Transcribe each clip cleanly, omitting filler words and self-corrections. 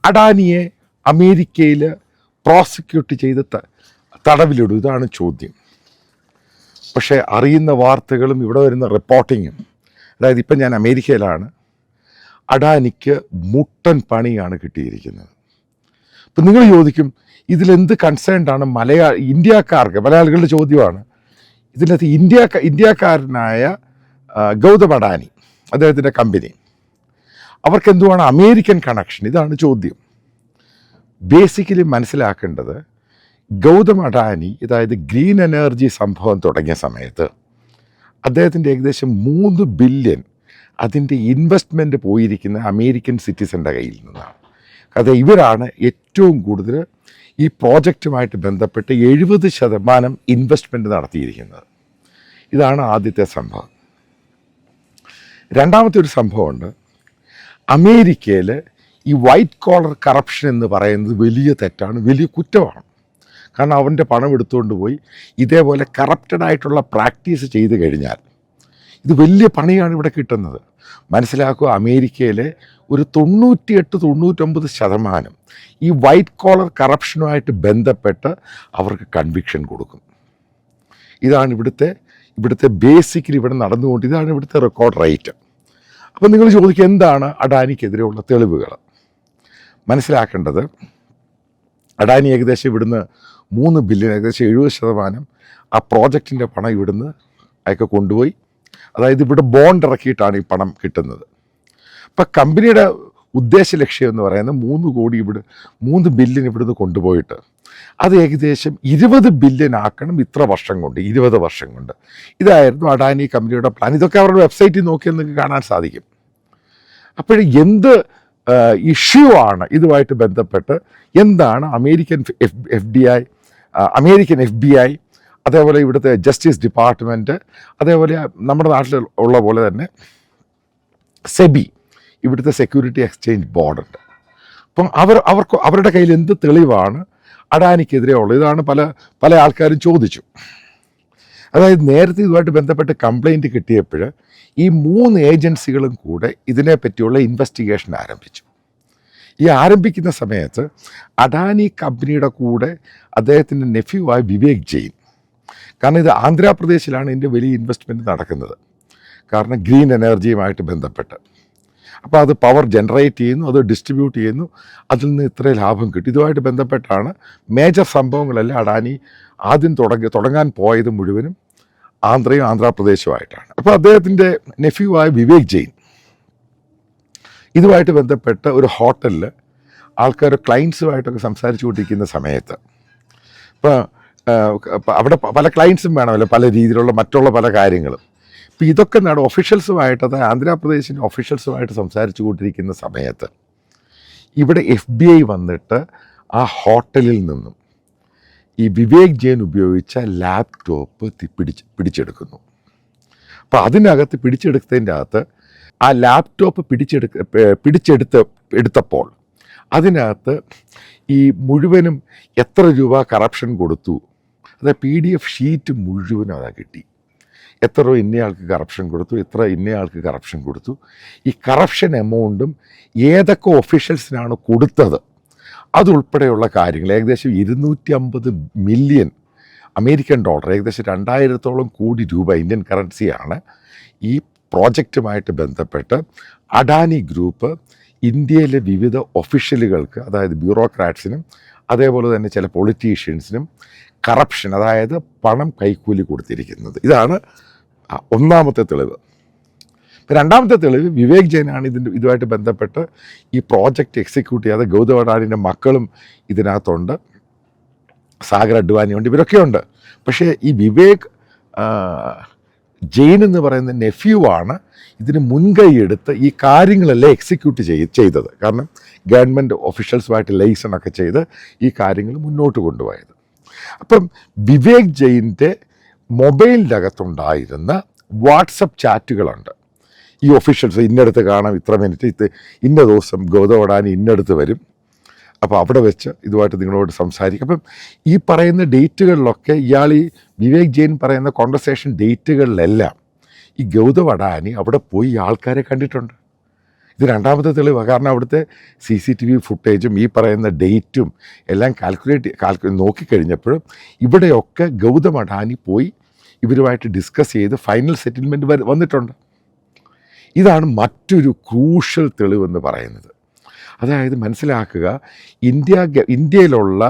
അഡാനിയെ അമേരിക്കയിൽ പ്രോസിക്യൂട്ട് ചെയ്ത് തടവിലിടും? ഇതാണ് ചോദ്യം. പക്ഷേ അറിയുന്ന വാർത്തകളും ഇവിടെ വരുന്ന റിപ്പോർട്ടിങ്ങും, അതായത് ഇപ്പം ഞാൻ അമേരിക്കയിലാണ്, അഡാനിക്ക് മുട്ടൻ പണിയാണ് കിട്ടിയിരിക്കുന്നത്. ഇപ്പം നിങ്ങൾ ചോദിക്കും ഇതിലെന്ത് കൺസേൺഡാണ് ഇന്ത്യക്കാർക്ക്? മലയാളികളുടെ ചോദ്യമാണ്. ഇതിനകത്ത് ഇന്ത്യക്കാരനായ ഗൗതം അഡാനി, അദ്ദേഹത്തിൻ്റെ കമ്പനി, അവർക്ക് എന്തുവാണ് അമേരിക്കൻ കണക്ഷൻ? ഇതാണ് ചോദ്യം. ബേസിക്കലി മനസ്സിലാക്കേണ്ടത്, ഗൗതം അഡാനി, അതായത് ഗ്രീൻ എനർജി സംഭവം തുടങ്ങിയ സമയത്ത് അദ്ദേഹത്തിൻ്റെ ഏകദേശം 3 ബില്യൺ അതിൻ്റെ ഇൻവെസ്റ്റ്മെൻറ്റ് പോയിരിക്കുന്ന അമേരിക്കൻ സിറ്റിസൻ്റെ കയ്യിൽ നിന്നാണ്. അത് ഇവരാണ് ഏറ്റവും കൂടുതൽ ഈ പ്രോജക്റ്റുമായിട്ട് ബന്ധപ്പെട്ട് 70% ഇൻവെസ്റ്റ്മെൻറ്റ് നടത്തിയിരിക്കുന്നത്. ഇതാണ് ആദ്യത്തെ സംഭവം. രണ്ടാമത്തെ ഒരു സംഭവമുണ്ട്. അമേരിക്കയിൽ ഈ വൈറ്റ് കോളർ കറപ്ഷൻ എന്ന് പറയുന്നത് വലിയ തെറ്റാണ്, വലിയ കുറ്റമാണ്. കാരണം അവൻ്റെ പണം എടുത്തുകൊണ്ട് പോയി ഇതേപോലെ കറപ്റ്റഡായിട്ടുള്ള പ്രാക്ടീസ് ചെയ്ത് കഴിഞ്ഞാൽ ഇത് വലിയ പണിയാണ് ഇവിടെ കിട്ടുന്നത്. മനസ്സിലാക്കുക, അമേരിക്കയിലെ ഒരു 98-99% ഈ വൈറ്റ് കോളർ കറപ്ഷനുമായിട്ട് ബന്ധപ്പെട്ട് അവർക്ക് കൺവിക്ഷൻ കൊടുക്കും. ഇതാണ് ഇവിടുത്തെ ബേസിക്കലി ഇവിടെ നടന്നുകൊണ്ട്, ഇതാണ് ഇവിടുത്തെ റെക്കോർഡ് റേറ്റ്. അപ്പം നിങ്ങൾ ചോദിക്കുക എന്താണ് അഡാനിക്കെതിരെയുള്ള തെളിവുകൾ? മനസ്സിലാക്കേണ്ടത്, അഡാനി ഏകദേശം ഇവിടുന്ന് 3 ബില്യൺ, ഏകദേശം 70% ആ പ്രോജക്റ്റിൻ്റെ പണം ഇവിടുന്ന് അയാൾക്ക് കൊണ്ടുപോയി. അതായത് ഇവിടെ ബോണ്ട് ഇറക്കിയിട്ടാണ് ഈ പണം കിട്ടുന്നത്. അപ്പം കമ്പനിയുടെ ഉദ്ദേശ ലക്ഷ്യം എന്ന് പറയുന്നത് 3 ബില്യൺ ഇവിടുന്ന് കൊണ്ടുപോയിട്ട് അത് ഏകദേശം 20 ബില്യൺ ആക്കണം ഇത്ര വർഷം കൊണ്ട്, 20 വർഷം കൊണ്ട്. ഇതായിരുന്നു അഡാനി കമ്പനിയുടെ പ്ലാൻ. ഇതൊക്കെ അവരുടെ വെബ്സൈറ്റിൽ നോക്കിയാൽ നിങ്ങൾക്ക് കാണാൻ സാധിക്കും. അപ്പോൾ എന്ത് ഇഷ്യൂ ആണ് ഇതുമായിട്ട് ബന്ധപ്പെട്ട്? എന്താണ് അമേരിക്കൻ FBI, അതേപോലെ ഇവിടുത്തെ ജസ്റ്റിസ് ഡിപ്പാർട്ട്മെൻറ്റ്, അതേപോലെ നമ്മുടെ നാട്ടിൽ ഉള്ള പോലെ തന്നെ സെബി, ഇവിടുത്തെ സെക്യൂരിറ്റി എക്സ്ചേഞ്ച് ബോർഡുണ്ട്. അപ്പം അവരുടെ കയ്യിൽ എന്ത് തെളിവാണ് അഡാനിക്കെതിരെ ഉള്ളത്? ഇതാണ് പല ആൾക്കാരും ചോദിച്ചു. അതായത് നേരത്തെ ഇതുമായിട്ട് ബന്ധപ്പെട്ട് കംപ്ലയിൻറ്റ് കിട്ടിയപ്പോൾ ഈ 3 ഏജൻസികളും കൂടെ ഇതിനെപ്പറ്റിയുള്ള ഇൻവെസ്റ്റിഗേഷൻ ആരംഭിച്ചു. ഈ ആരംഭിക്കുന്ന സമയത്ത് അഡാനി കമ്പനിയുടെ കൂടെ അദ്ദേഹത്തിൻ്റെ നെഫ്യൂവായ വിവേക് ജെയിൻ, കാരണം ഇത് ആന്ധ്രാപ്രദേശിലാണ് ഇതിൻ്റെ വലിയ ഇൻവെസ്റ്റ്മെൻറ്റ് നടക്കുന്നത്, കാരണം ഗ്രീൻ എനർജിയുമായിട്ട് ബന്ധപ്പെട്ട്. അപ്പോൾ അത് പവർ ജനറേറ്റ് ചെയ്യുന്നു, അത് ഡിസ്ട്രിബ്യൂട്ട് ചെയ്യുന്നു, അതിൽ നിന്ന് ഇത്രയും ലാഭം കിട്ടും. ഇതുമായിട്ട് ബന്ധപ്പെട്ടാണ് മേജർ സംഭവങ്ങളെല്ലാം അഡാനി ആദ്യം തുടങ്ങാൻ പോയത് മുഴുവനും ആന്ധ്രാപ്രദേശുമായിട്ടാണ്. അപ്പോൾ അദ്ദേഹത്തിൻ്റെ നെഫ്യൂവായ വിവേക് ജെയിൻ ഇതുമായിട്ട് ബന്ധപ്പെട്ട് ഒരു ഹോട്ടലിൽ ആൾക്കാർ ക്ലയൻസുമായിട്ടൊക്കെ സംസാരിച്ചു കൊണ്ടിരിക്കുന്ന സമയത്ത്, ഇപ്പോൾ അവിടെ പല ക്ലയൻസും വേണമല്ലോ, പല രീതിയിലുള്ള മറ്റുള്ള പല കാര്യങ്ങളും. ഇപ്പോൾ ഇതൊക്കെ ഒഫീഷ്യൽസുമായിട്ട്, അതായത് ആന്ധ്രാപ്രദേശിൻ്റെ ഒഫീഷ്യൽസുമായിട്ട് സംസാരിച്ചു കൊണ്ടിരിക്കുന്ന സമയത്ത് ഇവിടെ FBI വന്നിട്ട് ആ ഹോട്ടലിൽ നിന്നും ഈ വിവേക് ജെയിൻ ഉപയോഗിച്ച ലാപ്ടോപ്പ് പിടിച്ചെടുക്കുന്നു. അപ്പോൾ അതിനകത്ത് പിടിച്ചെടുത്തതിൻ്റെ അകത്ത് ആ ലാപ്ടോപ്പ് എടുത്തപ്പോൾ അതിനകത്ത് ഈ മുഴുവനും എത്ര രൂപ കറപ്ഷൻ കൊടുത്തു, അത് PDF ഷീറ്റ് മുഴുവനും അതാ കിട്ടി. എത്ര രൂപ ഇന്നയാൾക്ക് കറപ്ഷൻ കൊടുത്തു, എത്ര ഇന്നയാൾക്ക് കറപ്ഷൻ കൊടുത്തു, ഈ കറപ്ഷൻ എമൗണ്ടും ഏതൊക്കെ ഒഫീഷ്യൽസിനാണ് കൊടുത്തത് അതുൾപ്പെടെയുള്ള കാര്യങ്ങൾ. ഏകദേശം 250 മില്യൺ അമേരിക്കൻ ഡോളർ, ഏകദേശം 2000-ഓളം കോടി രൂപ ഇന്ത്യൻ കറൻസിയാണ് ഈ പ്രോജക്റ്റുമായിട്ട് ബന്ധപ്പെട്ട് അഡാനി ഗ്രൂപ്പ് ഇന്ത്യയിലെ വിവിധ ഒഫീഷ്യലുകൾക്ക്, അതായത് ബ്യൂറോക്രാറ്റ്സിനും അതേപോലെ തന്നെ ചില പൊളിറ്റീഷ്യൻസിനും കറപ്ഷൻ, അതായത് പണം കൈക്കൂലി കൊടുത്തിരിക്കുന്നത്. ഇതാണ് ഒന്നാമത്തെ തെളിവ്. രണ്ടാമത്തെ തെളിവ് വിവേക് ജെയിനാണ് ഇതുമായിട്ട് ബന്ധപ്പെട്ട് ഈ പ്രോജക്റ്റ് എക്സിക്യൂട്ട് ചെയ്യാതെ. ഗൗതം അഡാനിൻ്റെ മക്കളും ഇതിനകത്തുണ്ട്, സാഗർ അഡ്വാനിയുണ്ട്, ഇവരൊക്കെ ഉണ്ട്. പക്ഷേ ഈ വിവേക് ജെയിൻ എന്ന് പറയുന്ന നെഫ്യൂവാണ് ഇതിന് മുൻകൈയെടുത്ത് ഈ കാര്യങ്ങളെല്ലാം എക്സിക്യൂട്ട് ചെയ്തത്. കാരണം ഗവൺമെൻറ് ഒഫീഷ്യൽസുമായിട്ട് ലൈസണൊക്കെ ചെയ്ത് ഈ കാര്യങ്ങൾ മുന്നോട്ട് കൊണ്ടുപോയത്. അപ്പം വിവേക് ജെയിൻ്റെ മൊബൈലിൻ്റെ അകത്തുണ്ടായിരുന്ന വാട്സപ്പ് ചാറ്റുകളുണ്ട്. ഈ ഒഫീഷ്യൽസ് ഇന്നടുത്ത് കാണാം, ഇത്ര മിനിറ്റ്, ഇന്ന ദിവസം ഗൗതം അഡാനി ഇന്നടുത്ത് വരും, അപ്പോൾ അവിടെ വെച്ച് ഇതുമായിട്ട് നിങ്ങളോട് സംസാരിക്കും. അപ്പം ഈ പറയുന്ന ഡേറ്റുകളിലൊക്കെ ഈ വിവേക് ജെയിൻ പറയുന്ന കോൺവെർസേഷൻ ഡേറ്റുകളിലെല്ലാം ഈ ഗൗതം അഡാനി അവിടെ പോയി ആൾക്കാരെ കണ്ടിട്ടുണ്ട്. ഇത് രണ്ടാമത്തെ തെളിവ്. കാരണം അവിടുത്തെ CCTV ഫുട്ടേജും ഈ പറയുന്ന ഡേറ്റും എല്ലാം നോക്കിക്കഴിഞ്ഞപ്പോഴും ഇവിടെയൊക്കെ ഗൗതം അഡാനി പോയി ഇവരുമായിട്ട് ഡിസ്കസ് ചെയ്ത് ഫൈനൽ സെറ്റിൽമെൻറ്റ് വന്നിട്ടുണ്ട്. ഇതാണ് മറ്റൊരു ക്രൂഷ്യൽ തെളിവെന്ന് പറയുന്നത്. അതായത് മനസ്സിലാക്കുക, ഇന്ത്യയിലുള്ള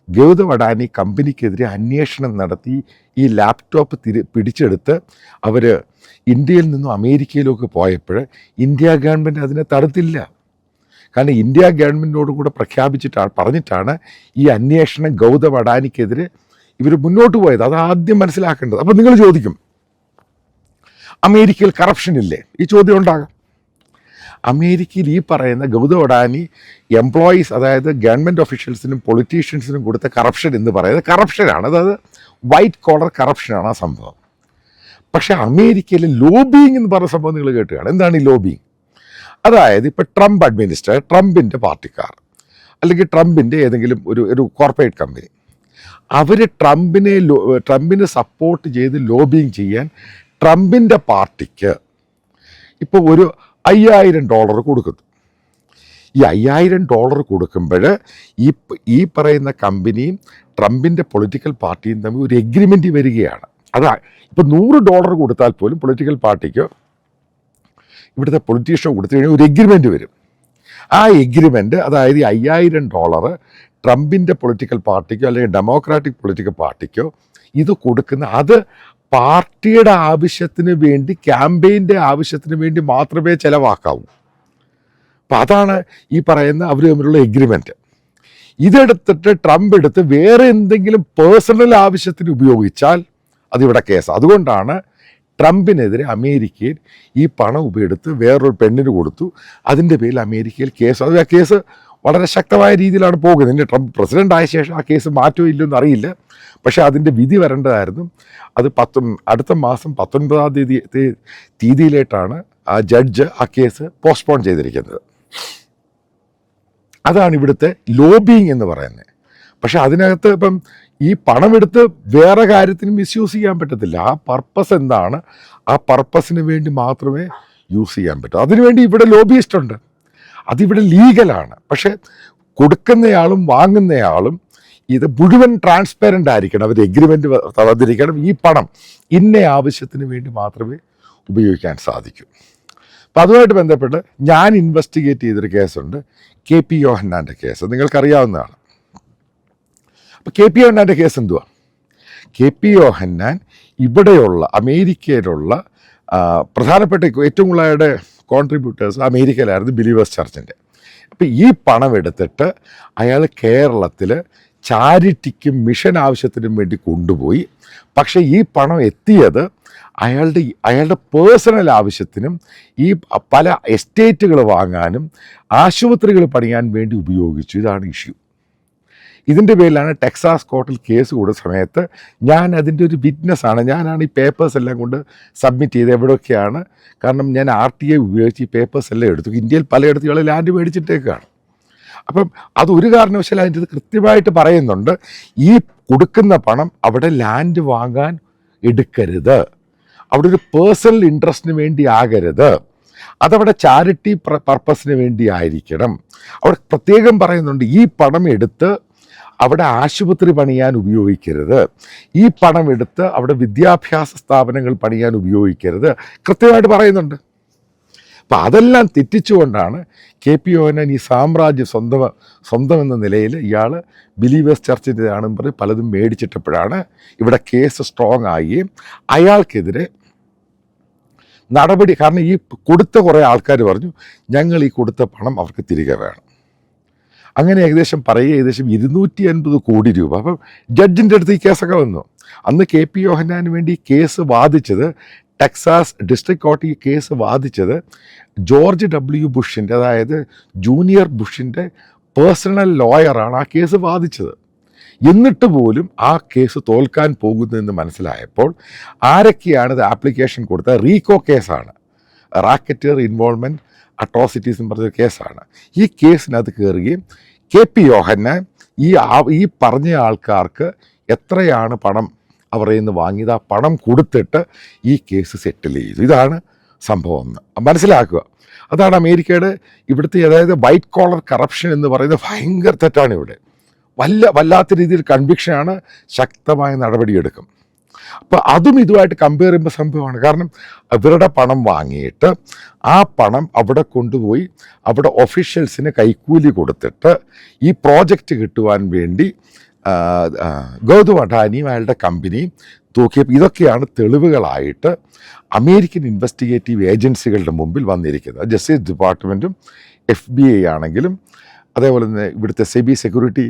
ഗൗതം അഡാനി കമ്പനിക്കെതിരെ അന്വേഷണം നടത്തി ഈ ലാപ്ടോപ്പ് പിടിച്ചെടുത്ത് അവർ ഇന്ത്യയിൽ നിന്നും അമേരിക്കയിലേക്ക് പോയപ്പോൾ ഇന്ത്യ ഗവൺമെൻറ് അതിനെ തടുത്തില്ല. കാരണം ഇന്ത്യ ഗവൺമെൻറ്റിനോടും കൂടെ പറഞ്ഞിട്ടാണ് ഈ അന്വേഷണം ഗൗതം അഡാനിക്കെതിരെ ഇവർ മുന്നോട്ട് പോയത്. അത് ആദ്യം മനസ്സിലാക്കേണ്ടത്. അപ്പോൾ നിങ്ങൾ ചോദിക്കും, അമേരിക്കയിൽ കറപ്ഷൻ ഇല്ലേ? ഈ ചോദ്യം ഉണ്ടാകാം. അമേരിക്കയിൽ ഈ പറയുന്ന ഗൗതം അഡാനി എംപ്ലോയീസ്, അതായത് ഗവൺമെൻറ് ഒഫീഷ്യൽസിനും പൊളിറ്റീഷ്യൻസിനും കൊടുത്ത കറപ്ഷൻ എന്ന് പറയുന്നത് കറപ്ഷനാണ്. അതായത് വൈറ്റ് കോളർ കറപ്ഷനാണ് ആ സംഭവം. പക്ഷേ അമേരിക്കയിലെ ലോബിയിങ് എന്ന് പറഞ്ഞ സംഭവം നിങ്ങൾ കേട്ടുകയാണ്. എന്താണ് ഈ ലോബിയിങ്? അതായത് ഇപ്പോൾ ട്രംപ് അഡ്മിനിസ്ട്രേഷൻ, ട്രംപിൻ്റെ പാർട്ടിക്കാർ അല്ലെങ്കിൽ ട്രംപിൻ്റെ ഏതെങ്കിലും ഒരു കോർപ്പറേറ്റ് കമ്പനി, അവർ ട്രംപിനെ സപ്പോർട്ട് ചെയ്ത് ലോബിയിങ് ചെയ്യാൻ ട്രംപിൻ്റെ പാർട്ടിക്ക് ഇപ്പോൾ ഒരു $5000 കൊടുക്കുന്നു. ഈ $5000 കൊടുക്കുമ്പോൾ ഈ പറയുന്ന കമ്പനിയും ട്രംപിൻ്റെ പൊളിറ്റിക്കൽ പാർട്ടിയും തമ്മിൽ ഒരു എഗ്രിമെൻറ്റ് വരികയാണ്. അതാ ഇപ്പോൾ $100 കൊടുത്താൽ പോലും പൊളിറ്റിക്കൽ പാർട്ടിക്കോ ഇവിടുത്തെ പൊളിറ്റീഷ്യനോ കൊടുത്തു കഴിഞ്ഞാൽ ഒരു എഗ്രിമെൻറ്റ് വരും. ആ എഗ്രിമെൻറ്റ്, അതായത് ഈ $5000 ട്രംപിൻ്റെ പൊളിറ്റിക്കൽ പാർട്ടിക്കോ അല്ലെങ്കിൽ ഡെമോക്രാറ്റിക് പൊളിറ്റിക്കൽ പാർട്ടിക്കോ ഇത് കൊടുക്കുന്ന, അത് പാർട്ടിയുടെ ആവശ്യത്തിന് വേണ്ടി, ക്യാമ്പയിൻ്റെ ആവശ്യത്തിന് വേണ്ടി മാത്രമേ ചിലവാക്കാവൂ. അപ്പം അതാണ് ഈ പറയുന്ന അവർ തമ്മിലുള്ള എഗ്രിമെൻറ്റ്. ഇതെടുത്തിട്ട് ട്രംപ് എടുത്ത് വേറെ എന്തെങ്കിലും പേഴ്സണൽ ആവശ്യത്തിന് ഉപയോഗിച്ചാൽ അതിവിടെ കേസ്. അതുകൊണ്ടാണ് ട്രംപിനെതിരെ അമേരിക്കയിൽ ഈ പണം ഉപയെടുത്ത് വേറൊരു പെണ്ണിന് കൊടുത്തു. അതിൻ്റെ പേരിൽ അമേരിക്കയിൽ കേസ്. അത് ആ കേസ് വളരെ ശക്തമായ രീതിയിലാണ് പോകുന്നത്. ഇനി ട്രംപ് പ്രസിഡൻ്റ് ആയ ശേഷം ആ കേസ് മാറ്റോ ഇല്ലെന്ന് അറിയില്ല. പക്ഷേ അതിൻ്റെ വിധി വരേണ്ടതായിരുന്നു. അത് അടുത്ത മാസം 19-ാം തീയതിയിലേട്ടാണ് ആ ജഡ്ജ് ആ കേസ് പോസ്റ്റ്പോൺ ചെയ്തിരിക്കുന്നത്. അതാണ് ഇവിടുത്തെ ലോബിയിങ് എന്ന് പറയുന്നത്. പക്ഷെ അതിനകത്ത് ഇപ്പം ഈ പണമെടുത്ത് വേറെ കാര്യത്തിന് മിസ്യൂസ് ചെയ്യാൻ പറ്റത്തില്ല. ആ പർപ്പസ് എന്താണ്, ആ പർപ്പസിന് വേണ്ടി മാത്രമേ യൂസ് ചെയ്യാൻ പറ്റൂ. അതിനുവേണ്ടി ഇവിടെ ലോബിയിസ്റ്റ് ഉണ്ട്. അതിവിടെ ലീഗലാണ്. പക്ഷെ കൊടുക്കുന്നയാളും വാങ്ങുന്നയാളും ഇത് മുഴുവൻ ട്രാൻസ്പെറൻ്റ് ആയിരിക്കണം. അവർ എഗ്രിമെൻ്റ് തന്നിരിക്കണം. ഈ പണം ഇന്ന ആവശ്യത്തിന് വേണ്ടി മാത്രമേ ഉപയോഗിക്കാൻ സാധിക്കൂ. അപ്പം അതുമായിട്ട് ബന്ധപ്പെട്ട് ഞാൻ ഇൻവെസ്റ്റിഗേറ്റ് ചെയ്തൊരു കേസുണ്ട്, KP യോഹന്നാൻ്റെ കേസ്. നിങ്ങൾക്കറിയാവുന്നതാണ്. അപ്പോൾ KP യോഹന്നാൻ്റെ കേസ് എന്തുവാ? KP യോഹന്നാൻ ഇവിടെയുള്ള അമേരിക്കയിലുള്ള പ്രധാനപ്പെട്ട ഏറ്റവും കൂടുതൽ കോൺട്രിബ്യൂട്ടേഴ്സ് അമേരിക്കയിലായിരുന്നു ബിലീവേഴ്സ് ചർച്ചിൻ്റെ. അപ്പോൾ ഈ പണം എടുത്തിട്ട് അയാൾ കേരളത്തിൽ ചാരിറ്റിക്കും മിഷൻ ആവശ്യത്തിനും വേണ്ടി കൊണ്ടുപോയി. പക്ഷേ ഈ പണം എത്തിയത് അയാളുടെ പേഴ്സണൽ ആവശ്യത്തിനും ഈ പല എസ്റ്റേറ്റുകൾ വാങ്ങാനും ആശുപത്രികൾ പണിയാൻ വേണ്ടി ഉപയോഗിച്ചു. ഇതാണ് ഇഷ്യൂ. ഇതിൻ്റെ പേരിലാണ് ടെക്സാസ് കോർട്ടിൽ കേസ് കൊടുത്ത സമയത്ത് ഞാൻ അതിൻ്റെ ഒരു വിറ്റ്നസ്സാണ്. ഞാനാണ് ഈ പേപ്പേഴ്സ് എല്ലാം കൊണ്ട് സബ്മിറ്റ് ചെയ്ത് എവിടെയൊക്കെയാണ്. കാരണം ഞാൻ RTA ഉപയോഗിച്ച് ഈ പേപ്പേഴ്സ് എല്ലാം എടുത്തു. ഇന്ത്യയിൽ പലയിടത്തും ഇയാൾ ലാൻഡ് മേടിച്ചിട്ടേക്കാണ്. അപ്പം അതൊരു കാരണവശാലും അതിൻ്റെ ഇത് കൃത്യമായിട്ട് പറയുന്നുണ്ട്. ഈ കൊടുക്കുന്ന പണം അവിടെ ലാൻഡ് വാങ്ങാൻ എടുക്കരുത്, അവിടെ ഒരു പേഴ്സണൽ ഇൻട്രസ്റ്റിന് വേണ്ടി ആകരുത്, അതവിടെ ചാരിറ്റി പർപ്പസിന് വേണ്ടി ആയിരിക്കണം. അവിടെ പ്രത്യേകം പറയുന്നുണ്ട് ഈ പണം എടുത്ത് അവിടെ ആശുപത്രി പണിയാൻ ഉപയോഗിക്കരുത്, ഈ പണം എടുത്ത് അവിടെ വിദ്യാഭ്യാസ സ്ഥാപനങ്ങൾ പണിയാൻ ഉപയോഗിക്കരുത്, കൃത്യമായിട്ട് പറയുന്നുണ്ട്. അപ്പം അതെല്ലാം തെറ്റിച്ചുകൊണ്ടാണ് KP യോഹന്നാൻ ഈ സാമ്രാജ്യം സ്വന്തം എന്ന നിലയിൽ ഇയാൾ ബിലീവേഴ്സ് ചർച്ചിൻ്റെതാണെന്ന് പറഞ്ഞ് പലതും മേടിച്ചിട്ടപ്പോഴാണ് ഇവിടെ കേസ് സ്ട്രോങ് ആവുകയും അയാൾക്കെതിരെ നടപടി. കാരണം ഈ കൊടുത്ത കുറേ ആൾക്കാർ പറഞ്ഞു ഞങ്ങൾ ഈ കൊടുത്ത പണം അവർക്ക് തിരികെ വേണം. അങ്ങനെ ഏകദേശം 250 കോടി രൂപ. അപ്പം ജഡ്ജിൻ്റെ അടുത്ത് ഈ കേസൊക്കെ വന്നു. അന്ന് KP യോഹന്നാന് വേണ്ടി കേസ് വാദിച്ചത്, ടെക്സാസ് ഡിസ്ട്രിക്ട് കോർട്ട് ഈ കേസ് വാദിച്ചത് ജോർജ് W. ബുഷിൻ്റെ, അതായത് ജൂനിയർ ബുഷിൻ്റെ പേഴ്സണൽ ലോയറാണ് ആ കേസ് വാദിച്ചത്. എന്നിട്ട് പോലും ആ കേസ് തോൽക്കാൻ പോകുന്നതെന്ന് മനസ്സിലായപ്പോൾ ആരൊക്കെയാണ് ഇത് ആപ്ലിക്കേഷൻ കൊടുത്തത്? റീകോ കേസാണ്, റാക്കറ്റർ ഇൻവോൾവ്മെൻറ്റ് അട്രോസിറ്റീസ് എന്ന് പറഞ്ഞ കേസാണ്. ഈ കേസിനകത്ത് കയറുകയും KP യോഹന്നാൻ ഈ പറഞ്ഞ ആൾക്കാർക്ക് എത്രയാണ് പണം അവരിൽ നിന്ന് വാങ്ങിയത്, ആ പണം കൊടുത്തിട്ട് ഈ കേസ് സെറ്റിൽ ചെയ്തു. ഇതാണ് സംഭവം എന്ന് മനസ്സിലാക്കുക. അതാണ് അമേരിക്കയുടെ ഇവിടുത്തെ, അതായത് വൈറ്റ് കോളർ കറപ്ഷൻ എന്ന് പറയുന്നത് ഭയങ്കര തെറ്റാണ് ഇവിടെ. വല്ലാത്ത രീതിയിൽ കൺവിക്ഷനാണ്, ശക്തമായ നടപടിയെടുക്കും. അപ്പോൾ അതും ഇതുമായിട്ട് കമ്പയർ ചെയ്യുമ്പോൾ സംഭവമാണ്. കാരണം അവരുടെ പണം വാങ്ങിയിട്ട് ആ പണം അവിടെ കൊണ്ടുപോയി അവിടെ ഒഫീഷ്യൽസിന് കൈക്കൂലി കൊടുത്തിട്ട് ഈ പ്രോജക്റ്റ് കിട്ടുവാൻ വേണ്ടി ഗൗതം അഡാനിയും അയാളുടെ കമ്പനിയും തൂക്കിയപ്പോൾ ഇതൊക്കെയാണ് തെളിവുകളായിട്ട് അമേരിക്കൻ ഇൻവെസ്റ്റിഗേറ്റീവ് ഏജൻസികളുടെ മുമ്പിൽ വന്നിരിക്കുന്നത്. ജസ്റ്റിസ് ഡിപ്പാർട്ട്മെൻറ്റും FBI ആണെങ്കിലും അതേപോലെ തന്നെ ഇവിടുത്തെ സെബി സെക്യൂരിറ്റി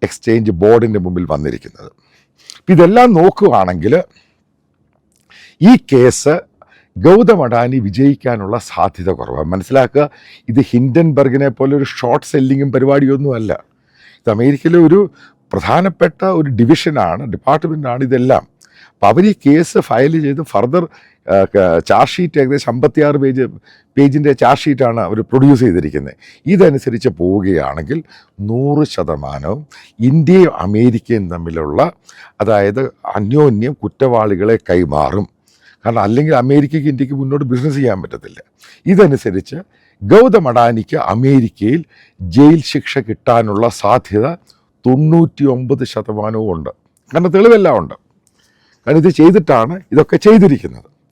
എക്സ്ചേഞ്ച് ബോർഡിൻ്റെ മുമ്പിൽ വന്നിരിക്കുന്നത്. ഇതെല്ലാം നോക്കുകയാണെങ്കിൽ ഈ കേസ് ഗൗതം അഡാനി വിജയിക്കാനുള്ള സാധ്യത കുറവാണ്. മനസ്സിലാക്കുക, ഇത് ഹിൻഡൻബർഗിനെ പോലെ ഒരു ഷോർട്ട് സെല്ലിങ്ങും പരിപാടിയൊന്നുമല്ല. ഇത് അമേരിക്കയിലെ ഒരു പ്രധാനപ്പെട്ട ഒരു ഡിവിഷനാണ്, ഡിപ്പാർട്ട്മെൻറ്റാണ് ഇതെല്ലാം. അപ്പോൾ അവർ ഈ കേസ് ഫയൽ ചെയ്ത് ഫർദർ ചാർജ് ഷീറ്റ് ഏകദേശം 56 പേജിൻ്റെ ചാർജ് ഷീറ്റാണ് അവർ പ്രൊഡ്യൂസ് ചെയ്തിരിക്കുന്നത്. ഇതനുസരിച്ച് പോവുകയാണെങ്കിൽ 100% ഇന്ത്യയും അമേരിക്കയും തമ്മിലുള്ള, അതായത് അന്യോന്യം കുറ്റവാളികളെ കൈമാറും. കാരണം അല്ലെങ്കിൽ അമേരിക്കയ്ക്ക് ഇന്ത്യക്ക് മുന്നോട്ട് ബിസിനസ് ചെയ്യാൻ പറ്റത്തില്ല. ഇതനുസരിച്ച് ഗൗതം അഡാനിക്ക് അമേരിക്കയിൽ ജയിൽ ശിക്ഷ കിട്ടാനുള്ള സാധ്യത 99% ഉണ്ട്. കാരണം തെളിവെല്ലാം ഉണ്ട്. കാരണം ഇത് ചെയ്തിട്ടാണ് ഇതൊക്കെ ചെയ്തിരിക്കുന്നത്.